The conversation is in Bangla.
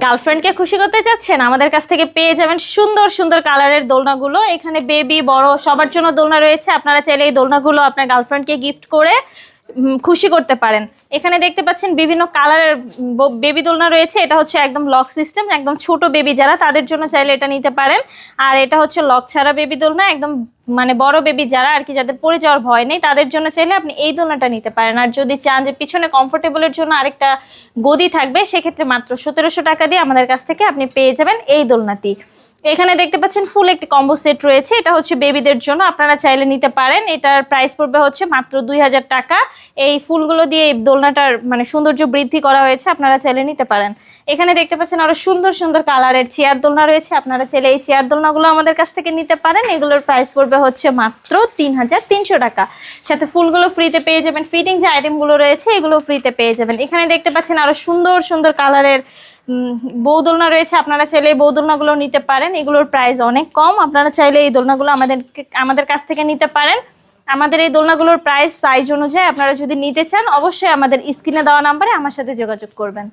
গার্লফ্রেন্ডকে খুশি করতে চাচ্ছেন, আমাদের কাছ থেকে পেয়ে যাবেন সুন্দর সুন্দর কালারের দোলনাগুলো। এখানে বেবি বড় সবার জন্য দোলনা রয়েছে। আপনারা চাইলে এই দোলনাগুলো আপনার গার্লফ্রেন্ডকে গিফট করে খুশি করতে পারেন। এখানে দেখতে পাচ্ছেন বিভিন্ন কালারের বেবি দোলনা রয়েছে। এটা হচ্ছে একদম লক সিস্টেম, একদম ছোট বেবি যারা তাদের জন্য চাইলে এটা নিতে পারেন। আর এটা হচ্ছে লক ছাড়া বেবি দোলনা, একদম মানে বড় বেবি যারা আর কি, যাদের পড়ে যাওয়ার ভয় নেই তাদের জন্য চাইলে আপনি এই দোলনাটা নিতে পারেন। আর যদি চান যে পিছনে কমফোর্টেবলের জন্য আরেকটা গদি থাকবে, সেক্ষেত্রে মাত্র 1700 টাকা দিয়ে আমাদের কাছ থেকে আপনি পেয়ে যাবেন এই দোলনাটি। এখানে দেখতে পাচ্ছেন ফুল একটি কম্বো সেট রয়েছে। এটা হচ্ছে বেবিদের জন্য, আপনারা চাইলে নিতে পারেন। এটার প্রাইস পড়বে হচ্ছে মাত্র 2000 টাকা। এই ফুলগুলো দিয়ে এই দোলনাটার মানে সৌন্দর্য বৃদ্ধি করা হয়েছে, আপনারা চাইলে নিতে পারেন। এখানে দেখতে পাচ্ছেন আরো সুন্দর সুন্দর কালারের চেয়ার দোলনা রয়েছে। আপনারা চাইলে এই চেয়ার দোলনাগুলো আমাদের কাছ থেকে নিতে পারেন। এগুলোর প্রাইস পড়বে হচ্ছে মাত্র 3300 টাকা। সাথে ফুলগুলো ফ্রিতে পেয়ে যাবেন, ফিটিং যে আইটেমগুলো রয়েছে এগুলো ফ্রিতে পেয়ে যাবেন। এখানে দেখতে পাচ্ছেন আরো সুন্দর সুন্দর কালারের বউ দোলনা রয়েছে। আপনারা চাইলে এই বউ দোলনাগুলো নিতে পারেন। এগুলোর প্রাইস অনেক কম, আপনারা চাইলে এই দোলনাগুলো আমাদের কাছ থেকে নিতে পারেন। আমাদের এই দোলনাগুলোর প্রাইস সাইজ অনুযায়ী আপনারা যদি নিতে চান অবশ্যই আমাদের স্ক্রিনে দেওয়া নাম্বারে আমার সাথে যোগাযোগ করবেন।